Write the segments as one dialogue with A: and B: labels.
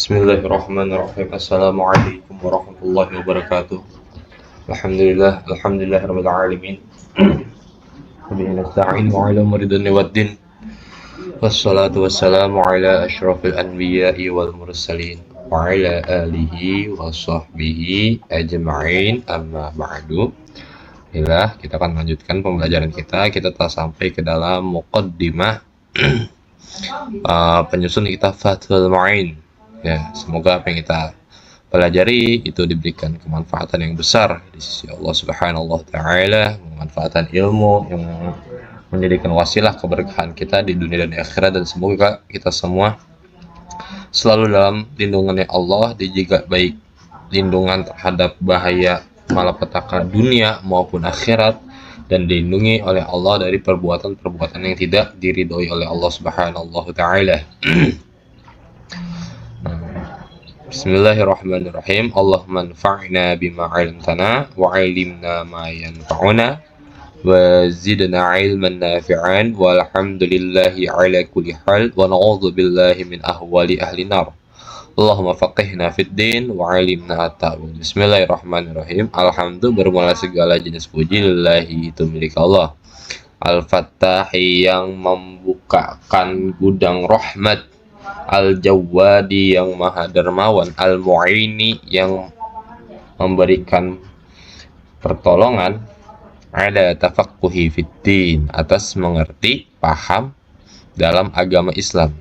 A: Bismillahirrahmanirrahim. Assalamualaikum warahmatullahi wabarakatuh. Alhamdulillahirabbil alamin. Wabihi nasta'in wa ala umuri waddin. Wassalatu wassalamu ala asyrafil anbiya'i wal mursalin wa ala alihi wa sahbihi ajma'in. Amma ba'du. Inilah kita akan melanjutkan pembelajaran kita. Kita telah sampai ke dalam muqaddimah penyusun kitab Fathul Mu'in. Ya, semoga apa yang kita pelajari itu diberikan kemanfaatan yang besar di sisi Allah Subhanahu wa taala, kemanfaatan ilmu yang menjadikan wasilah keberkahan kita di dunia dan di akhirat, dan semoga kita semua selalu dalam lindungannya Allah, dijaga baik lindungan terhadap bahaya malapetaka dunia maupun akhirat, dan dilindungi oleh Allah dari perbuatan-perbuatan yang tidak diridhoi oleh Allah Subhanahu wa taala. Bismillahirrahmanirrahim. Allahumma anfa'na bima 'allamtana wa 'allimna ma yanfa'una wa zidna 'ilman nafi'an walhamdulillahi 'ala kulli hal wa na'udzu billahi min ahwali ahli nar. Allahumma faqihna fid din wa 'allimna at-ta'wil. Bismillahirrahmanirrahim. Alhamdulillah, bermula segala jenis puji lillahi, itu milik Allah. Al-Fattahi, yang membukakan gudang rahmat. Al-Jawwadi, yang maha dermawan. Al-Mu'ini, yang memberikan pertolongan. Ala tafaqquhi fiddin, atas mengerti, paham dalam agama Islam.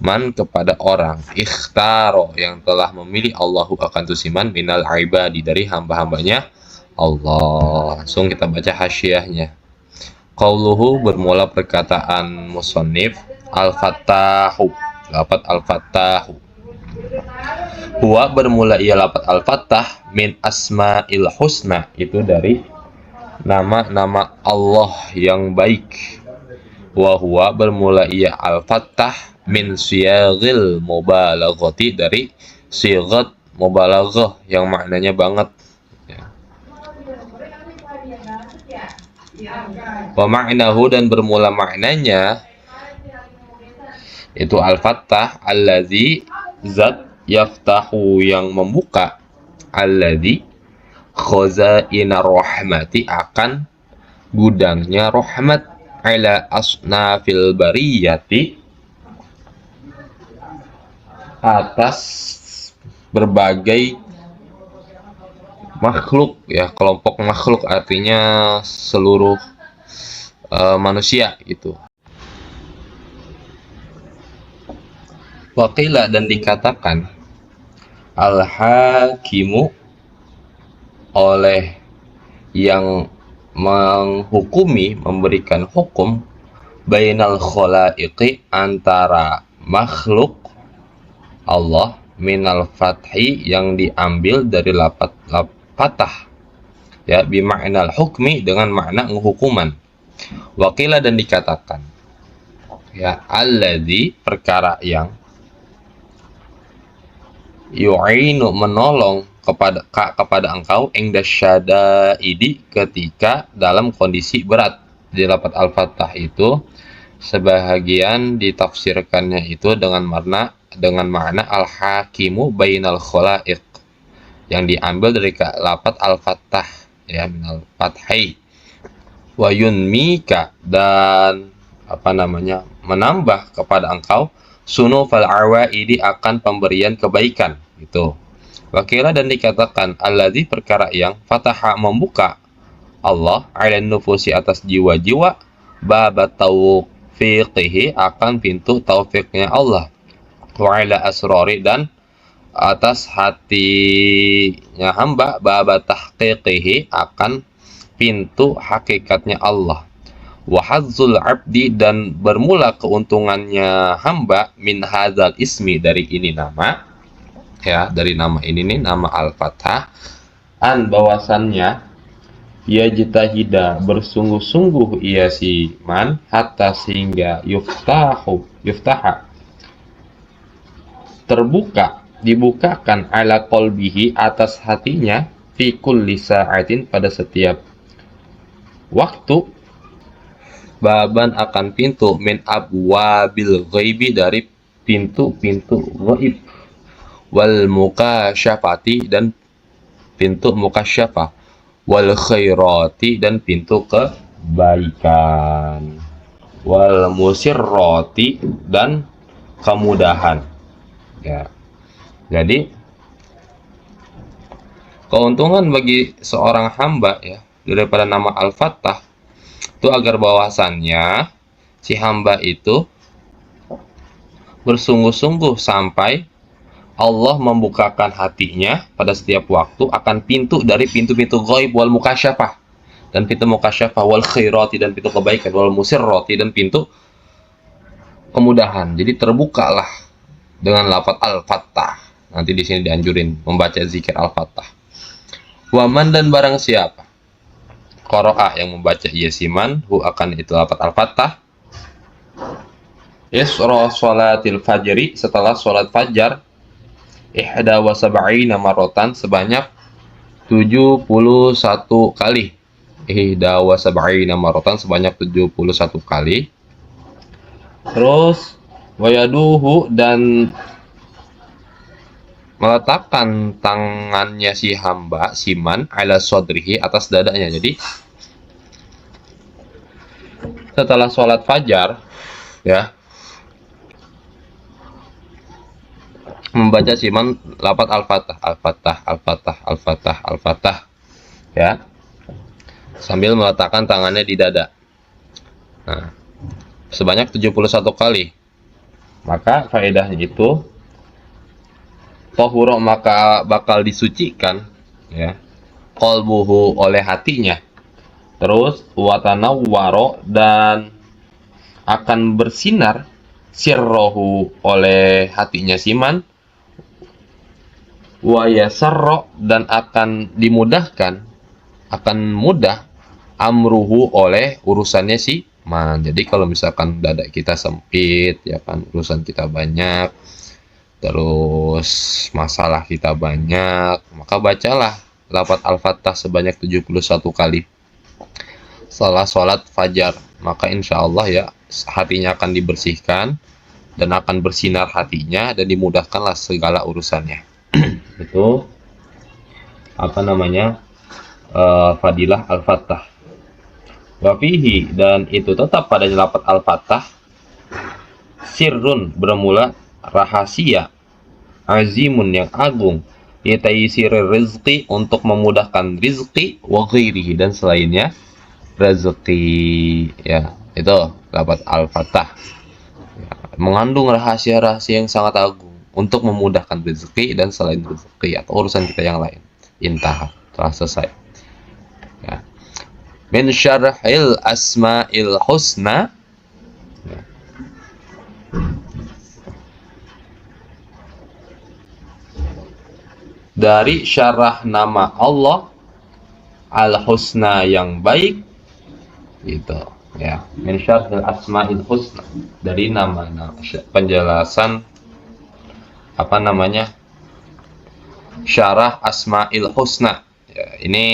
A: Man, kepada orang. Ikhtaro, yang telah memilih Allahu akan tusiman minal ibadi, dari hamba-hambanya Allah. Langsung kita baca hasyiahnya. Qauluhu, bermula perkataan musannif. Al-Fattahu, lafaz Al-Fattahu. Huwa, bermula ia lafaz Al-Fattah, min asma'il husna, itu dari nama-nama Allah yang baik. Wa huwa, bermula ia Al-Fattah, min siyaghil mubalaghati, dari sighat mubalaghah yang maknanya banget. Wa ma'nahu, dan bermula maknanya itu Al-Fattah, allazi, zat, yaftahu, yang membuka, allazi, khazaina rahmati, akan gudangnya rahmat, ala asnafil bariyati, atas berbagai makhluk, ya, kelompok makhluk, artinya seluruh manusia gitu. Waqila, dan dikatakan al-hakimu, oleh yang menghukumi, memberikan hukum, bainal khalaiqi, antara makhluk Allah, minal fathi, yang diambil dari lafaz fatah, ya, bima'nal hukmi, dengan makna hukuman. Waqila, dan dikatakan, ya, alladzi, perkara yang, yu'inu, menolong kepada engkau, ingdasyadaidi, ketika dalam kondisi berat. Di lafaz Al-Fattah itu sebahagian ditafsirkannya itu dengan makna al-hakimu bainal khalaiq, yang diambil dari lafaz Al-Fattah, ya, minal fathi. Wa yunmika, dan menambah kepada engkau, sunufal arwaidi, akan pemberian kebaikan gitu. Wakila, dan dikatakan alladzi, perkara yang, fataha, membuka Allah, ala nufusi, atas jiwa-jiwa, babat taufiqihi, akan pintu taufiknya Allah, wa ala asrari, dan atas hatinya hamba, babat tahqiqihi, akan pintu hakikatnya Allah. Wa hazzul abdi, dan bermula keuntungannya hamba, min hadzal ismi, dari ini nama, ya, dari nama ini nih, nama Al-Fattah, an, bahwasannya, ya jitahida, bersungguh-sungguh ia si man, hatta, sehingga yuftaha, terbuka, dibukakan, ala qalbihi, atas hatinya, fi kulli sa'atin, pada setiap waktu, baban, akan pintu, min abwabil ghaibi, dari pintu-pintu ghaib. wal mukasyafati dan pintu mukasyafah, wal khairati dan pintu kebaikan, wal musirrati dan kemudahan. Ya. Jadi keuntungan bagi seorang hamba ya daripada nama Al-Fattah itu agar bahwasannya si hamba itu bersungguh-sungguh sampai Allah membukakan hatinya pada setiap waktu akan pintu dari pintu-pintu ghaib wal mukasyafah dan pintu mukasyafah, wal khairati dan pintu kebaikan, wal musirrati dan pintu kemudahan. Jadi terbukalah dengan lafaz Al-Fattah. Nanti di sini dianjurin membaca zikir Al-Fattah. Waman dan barang siapa qara'a yang membaca yasiman hu akan itu lafaz Al-Fattah isra sholatil fajri setelah sholat fajar ihda wa sab'ina marratan sebanyak 71 kali. Ihda wa sab'ina marratan sebanyak 71 kali. Terus wayaduhu dan meletakkan tangannya si hamba siman ala sodrihi atas dadanya. Jadi setelah sholat fajar ya membaca siman lafaz Al-Fattah, Al-Fattah, Al-Fattah, Al-Fattah, Al-Fattah ya sambil meletakkan tangannya di dada. Nah, sebanyak 71 kali. Maka faedahnya itu tahura maka bakal disucikan ya qalbuhu oleh hatinya. Terus watanawwaro dan akan bersinar sirrohu oleh hatinya siman, wa yasarro dan akan dimudahkan, akan mudah amruhu oleh urusannya si man. Jadi kalau misalkan dada kita sempit ya kan, urusan kita banyak, terus masalah kita banyak, maka bacalah lafaz Al-Fattah sebanyak 71 kali setelah sholat fajar. Maka insya Allah ya hatinya akan dibersihkan dan akan bersinar hatinya dan dimudahkanlah segala urusannya. Itu apa namanya fadilah Al-Fattah. Wafihi dan itu tetap pada lafaz Al-Fattah sirrun bermula rahasia azimun yang agung yataisir rizqi untuk memudahkan rizqi wa ghairihi dan selainnya rezeki ya. Itu lafaz Al-Fattah ya, mengandung rahasia-rahasia yang sangat agung untuk memudahkan rezeki dan selain rezeki atau urusan kita yang lain. Intah, telah selesai ya. Min syarhil asma'il husna ya. Dari syarah nama Allah Al-Husna yang baik gitu ya. Min syarhil asma'il husna dari nama penjelasan apa namanya syarah asma'il husna ya. Ini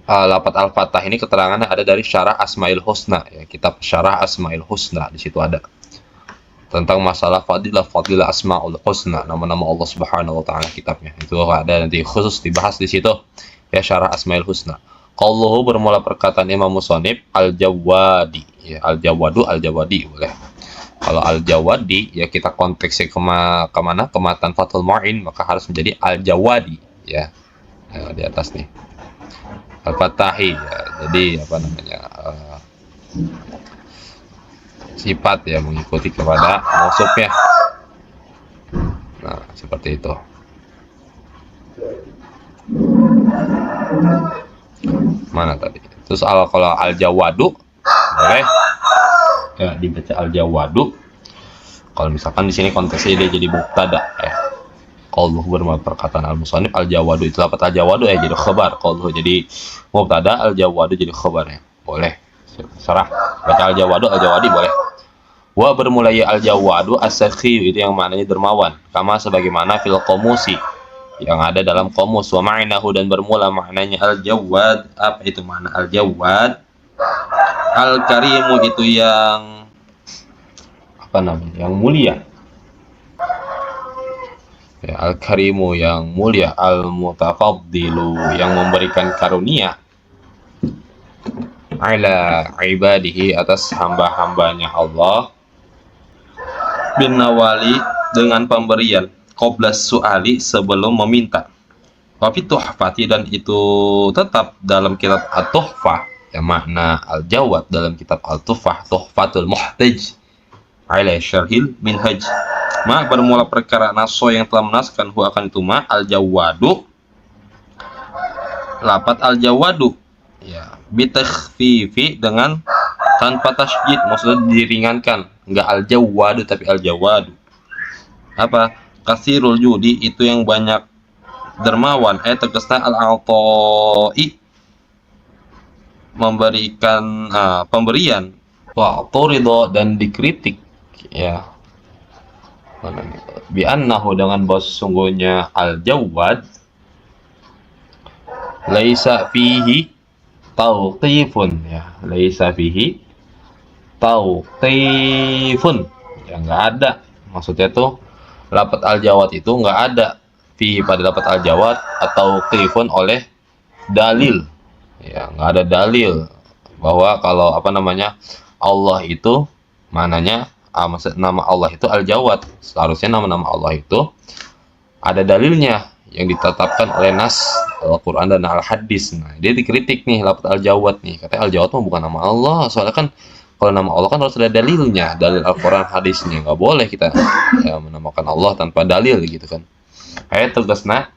A: lafaz Al-Fattah ini keterangannya ada dari syarah asma'il husna ya. Kitab syarah asma'il husna di situ ada tentang masalah fadilah asmaul husna, nama-nama Allah Subhanahu wa taala kitabnya. Itu ada nanti khusus dibahas di situ ya syarah asmaul husna. Qauluhu bermula perkataan Imam Musannif al-Jawadi ya, al-Jawadu al-Jawadi boleh. Kalau al-Jawadi ya kita konteksnya kemana? Ke matan Fathul Mu'in, maka harus menjadi al-Jawadi ya. Nah, di atas nih. Al-Fattahi ya. Jadi apa namanya? Sifat ya mengikuti kepada mausufnya. Nah, seperti itu. Mana tadi? Terus kalau al-Jawadu boleh ya dibaca al-Jawadu. Kalau misalkan di sini konteksnya dia jadi mubtada ya. Qauluhu bermakna perkataan al-musannif al-Jawadu itu lafaz al-Jawadu ya jadi khabar. Qauluhu jadi mubtada, al-Jawadu jadi khabarnya. Boleh. Serah baca al-Jawadu al-Jawadi boleh. Wa bermulai al-Jawadu as-sakhi itu yang maknanya dermawan, kama sebagaimana fil qomusi yang ada dalam qomus. Wa ma'nahu dan bermula maknanya al-Jawad. Apa itu makna al-Jawad? Al-Karimu itu yang apa namanya? Yang mulia. Ya, Al-Karimu yang mulia, Al-Mutafaddilu yang memberikan karunia, ala ibadihi atas hamba-hambanya Allah, bin nawali dengan pemberian, qoblas su'ali sebelum meminta. Wafi tuhfati dan itu tetap dalam kitab At-Tuhfah, yang makna Al-Jawad dalam kitab Al-Tuhfah, Tuhfatul Muhtaj ala syarhil minhaj. Ma bermula perkara naso yang telah menaskan hu akan itu ma al-jawadu, lapat al-jawadu ya, bitakhfifi dengan tanpa tasydid, maksudnya diringankan, enggak al-jawadu tapi al-jawadu. Apa? Kasirul judi itu yang banyak dermawan, tegasna al-atoi memberikan pemberian, wa turido dan dikritik ya, bi annahu dengan bahwa sesungguhnya al-jawad laisa fihi tauqifun ya, laisa fihi tauqifun ya, enggak ada, maksudnya tuh lapat al-jawad itu enggak ada fi pada lapat al-jawad atau qifun oleh dalil ya, enggak ada dalil bahwa kalau apa namanya Allah itu mananya maksud nama Allah itu al-jawad. Seharusnya nama-nama Allah itu ada dalilnya yang ditetapkan oleh nas Al-Quran dan Al-Hadis. Nah, dia dikritik nih lapat al-jawad nih, katanya al-jawad mah bukan nama Allah, soalnya kan kalau nama Allah kan harus ada dalilnya, dalil Al-Quran hadisnya, nggak boleh kita ya, menamakan Allah tanpa dalil gitu kan. Ayat tegasna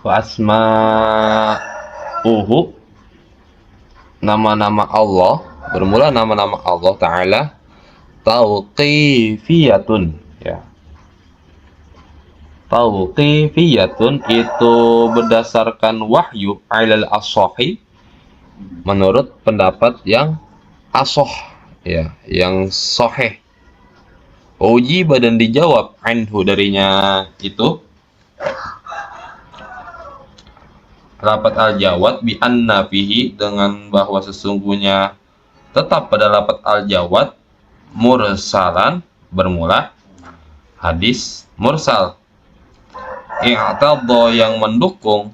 A: wa asma'uhu, nama-nama Allah, bermula nama-nama Allah Ta'ala tauqifiyatun ya, tauqifiyatun itu berdasarkan wahyu, alal as-sahih menurut pendapat yang asoh ya, yang sahih. Uji badan dijawab anhu darinya itu lapat al-jawad bi anna fihi dengan bahwa sesungguhnya tetap pada lapat al-jawad mursalan bermula hadis mursal, i'tadha yang mendukung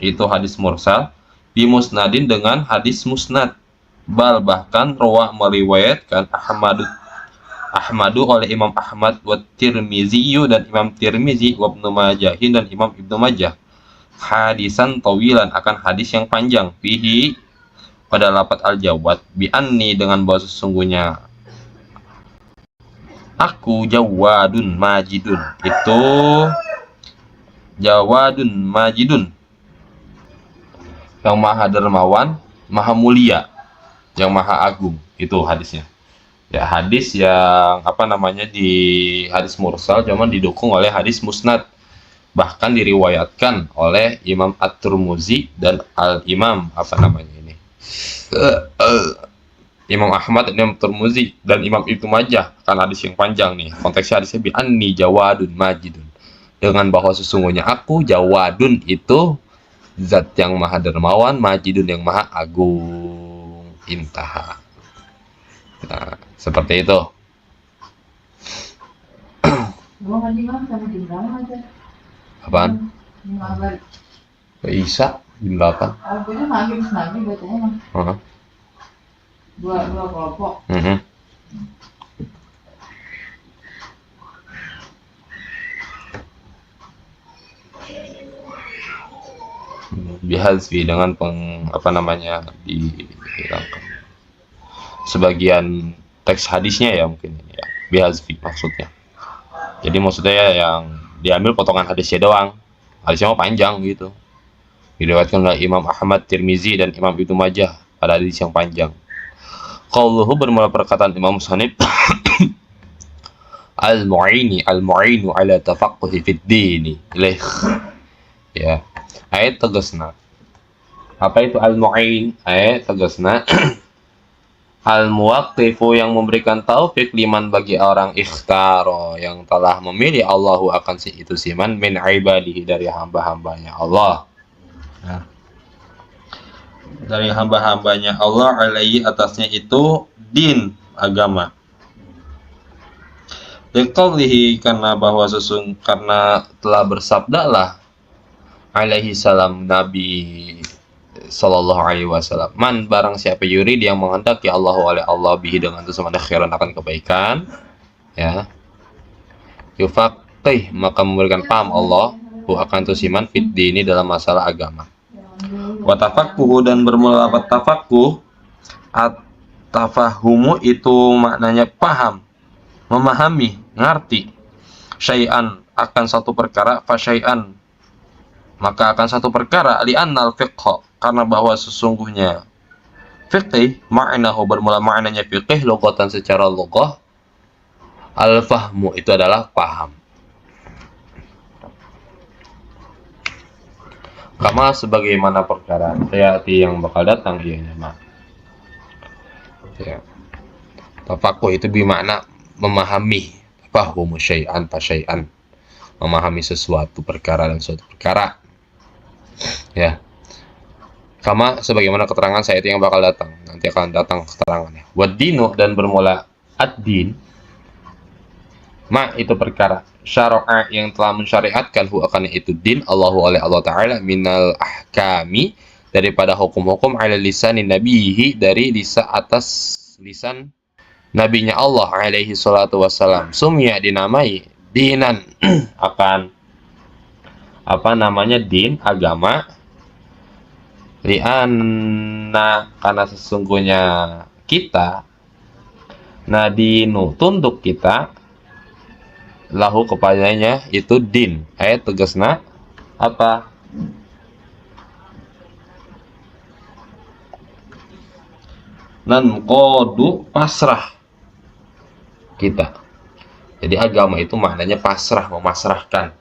A: itu hadis mursal, bimusnadin dengan hadis musnad, bal bahkan rawa meriwayatkan Ahmadu oleh Imam Ahmad, wa Tirmizi dan Imam Tirmizi, wa Ibnu Majahin dan Imam Ibnu Majah, hadisan tawilan akan hadis yang panjang, fihi pada lapat al-jawad, bi anni dengan bahwa sesungguhnya aku jawadun majidun, itu jawadun majidun yang maha dermawan, maha mulia, yang maha agung, itu hadisnya ya. Hadis yang apa namanya di hadis mursal cuman didukung oleh hadis musnad, bahkan diriwayatkan oleh Imam At-Tirmizi dan Al-Imam apa namanya ini Imam Ahmad, Imam Tirmizi dan Imam Ibnu Majah, kan hadis yang panjang nih, konteksnya hadisnya bi anni jawadun majidun, dengan bahwa sesungguhnya aku jawadun itu zat yang maha dermawan, majidun yang maha agung, intaha. Nah, seperti itu. Apaan? Isa jam 8.
B: Dua kelompok.
A: Bihazfi dengan apa namanya dihilangkan sebagian teks hadisnya ya, mungkin ini ya, bihazfi maksudnya. Jadi maksudnya ya, yang diambil potongan hadisnya doang, hadisnya mau panjang gitu, diriwayatkan oleh Imam Ahmad, Tirmizi dan Imam Ibnu Majah pada hadis yang panjang. Qauluhu bermula perkataan Imam Musannif al-mu'ini ala tafaqquhi fid dini ilaih ya, ayat tegasna apa itu al-mu'in, ayat tegasna al-muwaqqifu yang memberikan taufik liman bagi orang ikhtaro yang telah memilih Allahu akan si itu siman min ibadihi dari hamba-hambanya Allah nah, dari hamba-hambanya Allah alaihi atasnya itu din agama, Liqaulihi, karena telah bersabdalah alaihi salam Nabi sallallahu alaihi wasallam, man barang siapa yurid yang menghendaki Allah oleh Allah bihi dengan itu sama khairan akan kebaikan, ya, yufaqih maka memberikan paham Allah hu akan tu siman fit ini dalam masalah agama. Wa tafaqquhu dan bermula lafaz tafaqquh, at-tafahumu itu maknanya paham, memahami, ngerti, syai'an akan satu perkara, fa syai'an maka akan satu perkara, li'annal fiqh karena bahwa sesungguhnya fiqih ma'nahu bermula maknanya fiqih lughatan secara lughah, al-fahmu itu adalah paham. Kama sebagaimana perkara sayati yang bakal datang ianya mak. Ya. Tafaqquh itu bermakna memahami, fahumu syai'an fa syai'an, memahami sesuatu perkara dan suatu perkara. Ya. Kama sebagaimana keterangan sayati yang bakal datang, nanti akan datang keterangannya. Wad-dinu dan bermula ad-din, ma itu perkara, syara'a yang telah mensyariatkan hu akan itu din, Allahu oleh Allah Ta'ala minal ahkami daripada hukum-hukum ala lisanin nabihi dari atas lisan nabinya Allah alaihi salatu wassalam, sumya dinamai dinan akan apa namanya din agama, li'anna karena sesungguhnya kita, nadinu tunduk kita, lahu kepadanya itu din, ayat tegasna apa, nan kodu pasrah kita. Jadi agama itu maknanya pasrah, memasrahkan,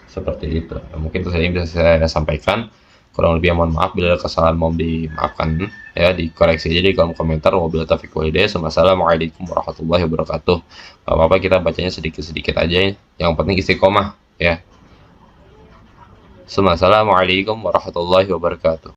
A: seperti itu. Mungkin itu saja yang bisa saya sampaikan. Kurang lebih mohon maaf, bila ada kesalahan mohon dimaafkan, ya, dikoreksi aja di kolom komentar. Wabillahi taufiq wal hidayah. Assalamualaikum warahmatullahi wabarakatuh. Gak apa-apa kita bacanya sedikit-sedikit aja, yang penting istiqomah, ya. Assalamualaikum warahmatullahi wabarakatuh.